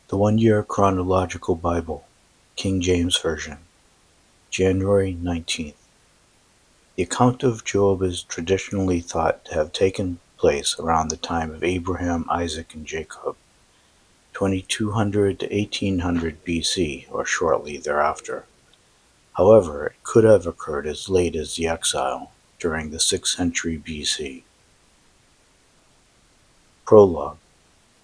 The 1-Year Chronological Bible, King James Version, January 19th. The account of Job is traditionally thought to have taken place around the time of Abraham, Isaac, and Jacob, 2200 to 1800 BC, or shortly thereafter. However, it could have occurred as late as the exile, during the 6th century BC. Prologue.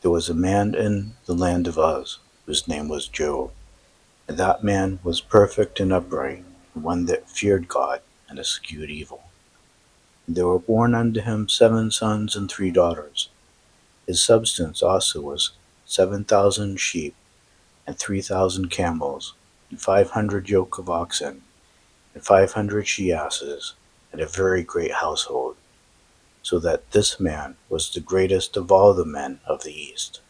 There was a man in the land of Uz, whose name was Job. And that man was perfect and upright, and one that feared God, and eschewed evil. And there were born unto him 7 sons and 3 daughters. His substance also was 7,000 sheep, and 3,000 camels, and 500 yoke of oxen, and 500 she-asses, and a very great household, so that this man was the greatest of all the men of the east.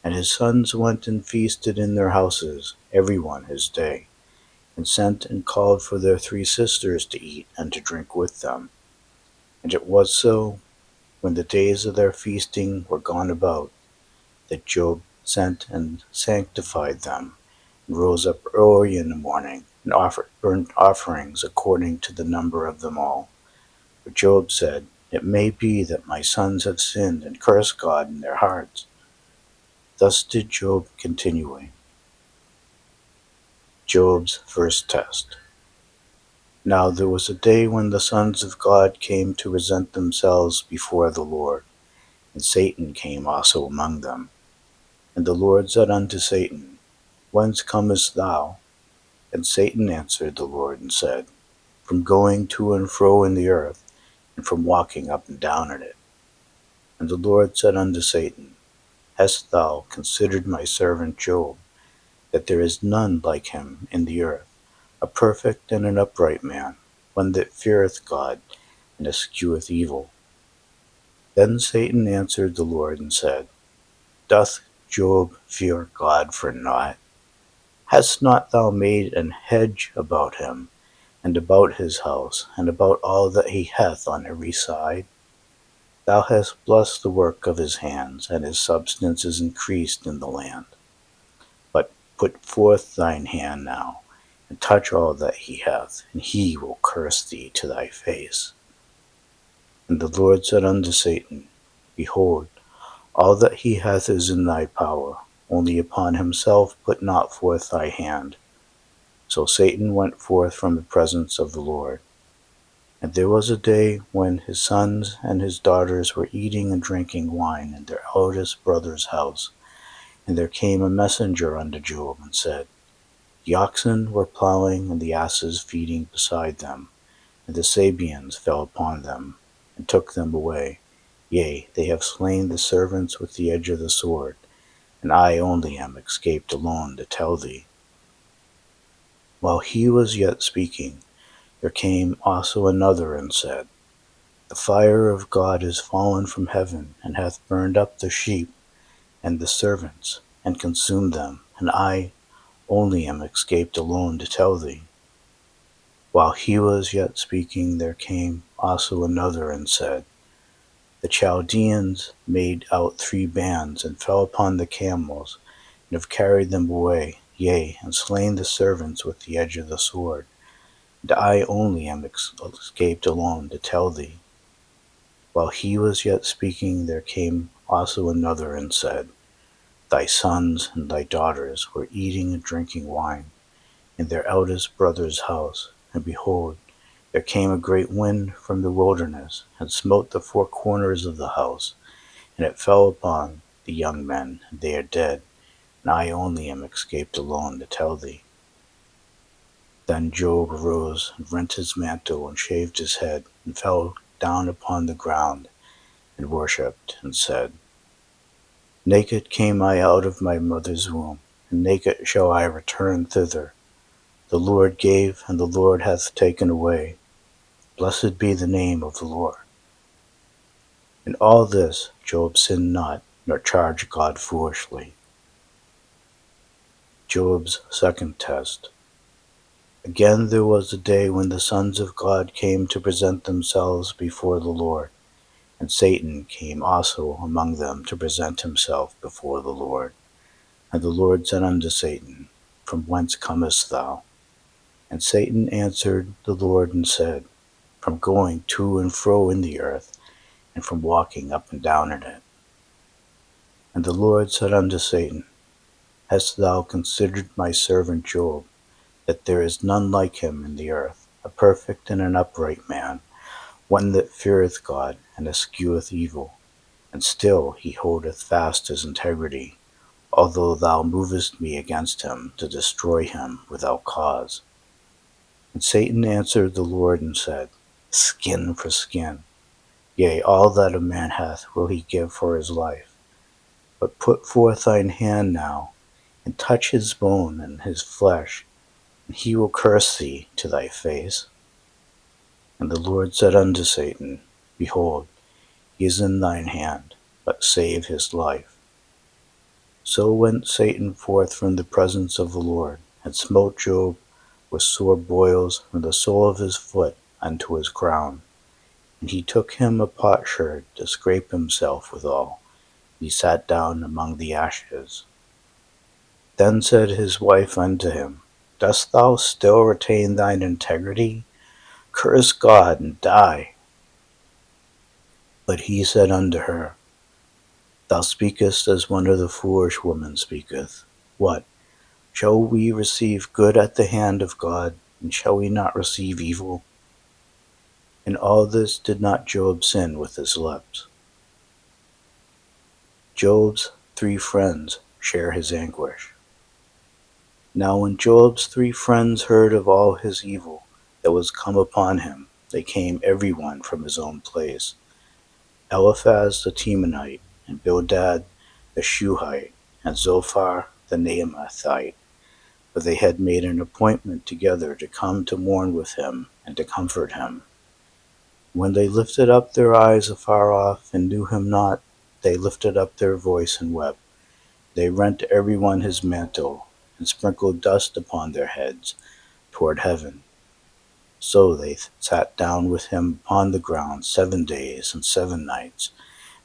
And his sons went and feasted in their houses, every one his day, and sent and called for their 3 sisters to eat and to drink with them. And it was so, when the days of their feasting were gone about, that Job sent and sanctified them, and rose up early in the morning, and offered burnt offerings according to the number of them all. For Job said, It may be that my sons have sinned and cursed God in their hearts. Thus did Job continually. Job's first test. Now there was a day when the sons of God came to present themselves before the Lord, and Satan came also among them. And the Lord said unto Satan, Whence comest thou? And Satan answered the Lord and said, From going to and fro in the earth, and from walking up and down in it. And the Lord said unto Satan, Hast thou considered my servant Job, that there is none like him in the earth, a perfect and an upright man, one that feareth God, and escheweth evil? Then Satan answered the Lord and said, Doth Job fear God for naught? Hast not thou made an hedge about him, and about his house, and about all that he hath on every side? Thou hast blessed the work of his hands, and his substance is increased in the land. But put forth thine hand now, and touch all that he hath, and he will curse thee to thy face. And the Lord said unto Satan, Behold, all that he hath is in thy power, only upon himself put not forth thy hand. So Satan went forth from the presence of the Lord. And there was a day when his sons and his daughters were eating and drinking wine in their eldest brother's house. And there came a messenger unto Job, and said, The oxen were plowing, and the asses feeding beside them, and the Sabeans fell upon them, and took them away. Yea, they have slain the servants with the edge of the sword, and I only am escaped alone to tell thee. While he was yet speaking, there came also another and said, The fire of God is fallen from heaven, and hath burned up the sheep and the servants, and consumed them, and I only am escaped alone to tell thee. While he was yet speaking, there came also another and said, The Chaldeans made out 3 bands, and fell upon the camels, and have carried them away, yea, and slain the servants with the edge of the sword. And I only am escaped alone to tell thee. While he was yet speaking, there came also another and said, Thy sons and thy daughters were eating and drinking wine in their eldest brother's house, and behold, there came a great wind from the wilderness, and smote the 4 corners of the house, and it fell upon the young men, and they are dead, and I only am escaped alone to tell thee. Then Job arose, and rent his mantle, and shaved his head, and fell down upon the ground, and worshipped, and said, Naked came I out of my mother's womb, and naked shall I return thither. The Lord gave, and the Lord hath taken away. Blessed be the name of the Lord. In all this Job sinned not, nor charged God foolishly. Job's second test. Again there was a day when the sons of God came to present themselves before the Lord, and Satan came also among them to present himself before the Lord. And the Lord said unto Satan, From whence comest thou? And Satan answered the Lord and said, From going to and fro in the earth, and from walking up and down in it. And the Lord said unto Satan, Hast thou considered my servant Job, that there is none like him in the earth, a perfect and an upright man, one that feareth God, and escheweth evil? And still he holdeth fast his integrity, although thou movest me against him to destroy him without cause. And Satan answered the Lord and said, Skin for skin, yea, all that a man hath will he give for his life. But put forth thine hand now, and touch his bone and his flesh, and he will curse thee to thy face. And the Lord said unto Satan, Behold, he is in thine hand, but save his life. So went Satan forth from the presence of the Lord, and smote Job with sore boils from the sole of his foot unto his crown. And he took him a potsherd to scrape himself withal. He sat down among the ashes. Then said his wife unto him, Dost thou still retain thine integrity? Curse God and die. But he said unto her, Thou speakest as one of the foolish women speaketh. What? Shall we receive good at the hand of God, and shall we not receive evil? In all this did not Job sin with his lips. Job's 3 friends share his anguish. Now when Job's 3 friends heard of all his evil that was come upon him, they came every one from his own place. Eliphaz the Temanite, and Bildad the Shuhite, and Zophar the Naamathite, for they had made an appointment together to come to mourn with him and to comfort him. When they lifted up their eyes afar off and knew him not, they lifted up their voice and wept. They rent every one his mantle, and sprinkled dust upon their heads toward heaven. So they sat down with him upon the ground 7 days and 7 nights,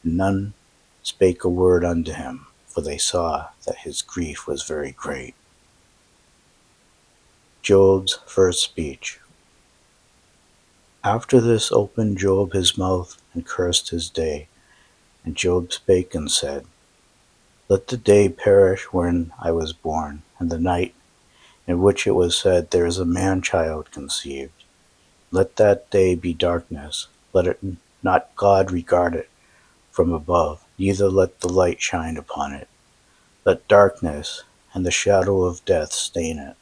and none spake a word unto him, for they saw that his grief was very great. Job's first speech. After this opened Job his mouth, and cursed his day. And Job spake and said, Let the day perish wherein I was born, and the night in which it was said, There is a man-child conceived. Let that day be darkness, let it not God regard it from above, neither let the light shine upon it. Let darkness and the shadow of death stain it.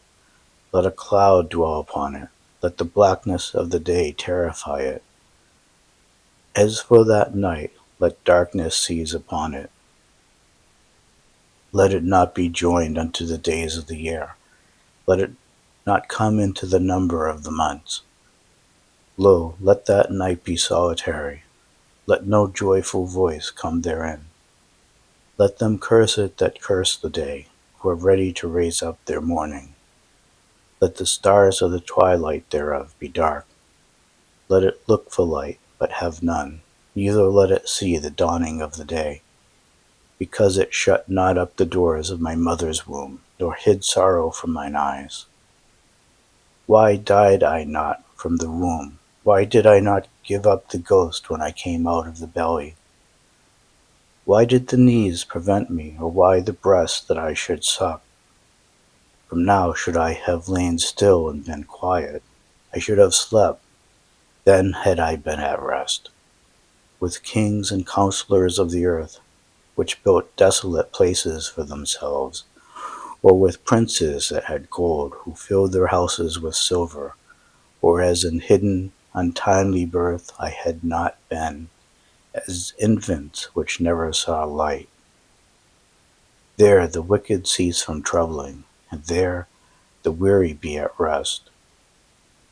Let a cloud dwell upon it. Let the blackness of the day terrify it. As for that night, let darkness seize upon it. Let it not be joined unto the days of the year. Let it not come into the number of the months. Lo, let that night be solitary. Let no joyful voice come therein. Let them curse it that curse the day, who are ready to raise up their mourning. Let the stars of the twilight thereof be dark. Let it look for light, but have none, neither let it see the dawning of the day. Because it shut not up the doors of my mother's womb, nor hid sorrow from mine eyes. Why died I not from the womb? Why did I not give up the ghost when I came out of the belly? Why did the knees prevent me, or why the breast that I should suck? From now should I have lain still and been quiet. I should have slept, then had I been at rest. With kings and counselors of the earth, which built desolate places for themselves, or with princes that had gold, who filled their houses with silver, or as in hidden, untimely birth I had not been, as infants which never saw light. There the wicked cease from troubling, and there the weary be at rest.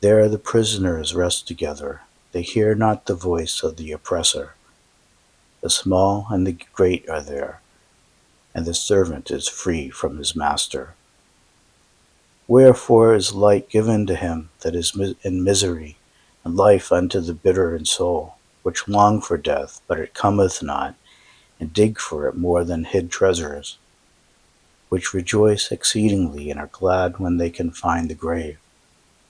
There the prisoners rest together, they hear not the voice of the oppressor. The small and the great are there, and the servant is free from his master. Wherefore is light given to him that is in misery, and life unto the bitter in soul, which long for death, but it cometh not, and dig for it more than hid treasures. which rejoice exceedingly and are glad when they can find the grave.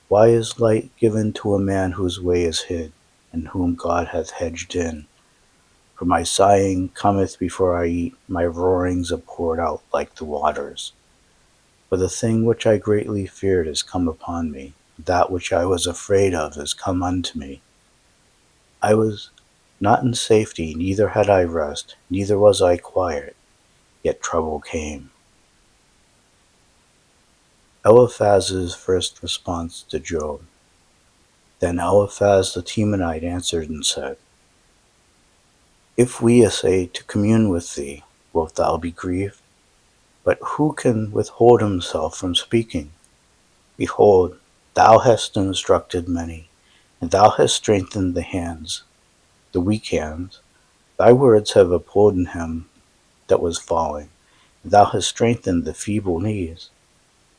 Why is light given to a man whose way is hid, and whom God hath hedged in? For my sighing cometh before I eat, my roarings are poured out like the waters. For the thing which I greatly feared is come upon me, that which I was afraid of is come unto me. I was not in safety, neither had I rest, neither was I quiet, yet trouble came. Eliphaz's first response to Job. Then Eliphaz the Temanite answered and said, If we essay to commune with thee, wilt thou be grieved? But who can withhold himself from speaking? Behold, thou hast instructed many, and thou hast strengthened the weak hands. Thy words have upholden him that was falling, and thou hast strengthened the feeble knees.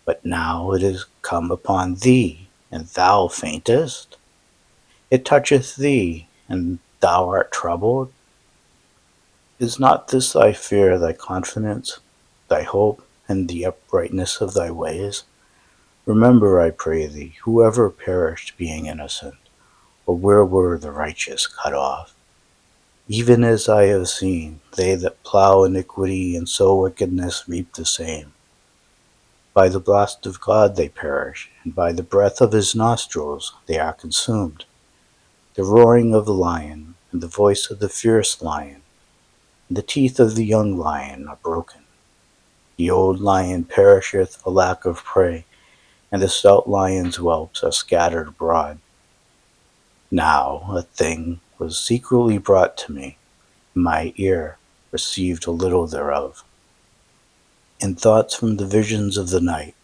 But now it is come upon thee, and thou faintest? It toucheth thee, and thou art troubled? Is not this thy fear, thy confidence, thy hope, and the uprightness of thy ways? Remember, I pray thee, whoever perished being innocent, or where were the righteous cut off? Even as I have seen, they that plough iniquity and sow wickedness reap the same. By the blast of God they perish, and by the breath of his nostrils they are consumed. The roaring of the lion, and the voice of the fierce lion, and the teeth of the young lion are broken. The old lion perisheth for lack of prey, and the stout lion's whelps are scattered abroad. Now a thing was secretly brought to me, and my ear received a little thereof. In thoughts from the visions of the night,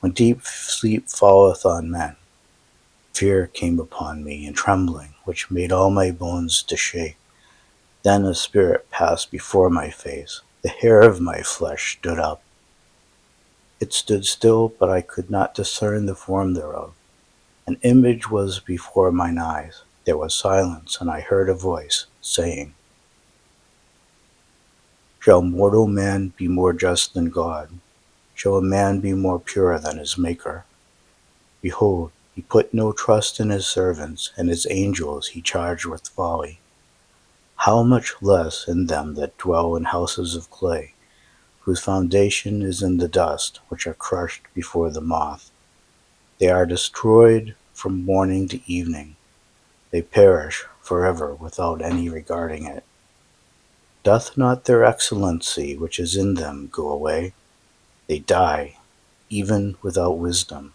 when deep sleep falleth on men, fear came upon me, and trembling, which made all my bones to shake. Then a spirit passed before my face, the hair of my flesh stood up. It stood still, but I could not discern the form thereof. An image was before mine eyes. There was silence, and I heard a voice, saying, Shall mortal man be more just than God? Shall a man be more pure than his Maker? Behold, he put no trust in his servants, and his angels he charged with folly. How much less in them that dwell in houses of clay, whose foundation is in the dust, which are crushed before the moth. They are destroyed from morning to evening. They perish forever without any regarding it. Doth not their excellency which is in them go away? They die, even without wisdom.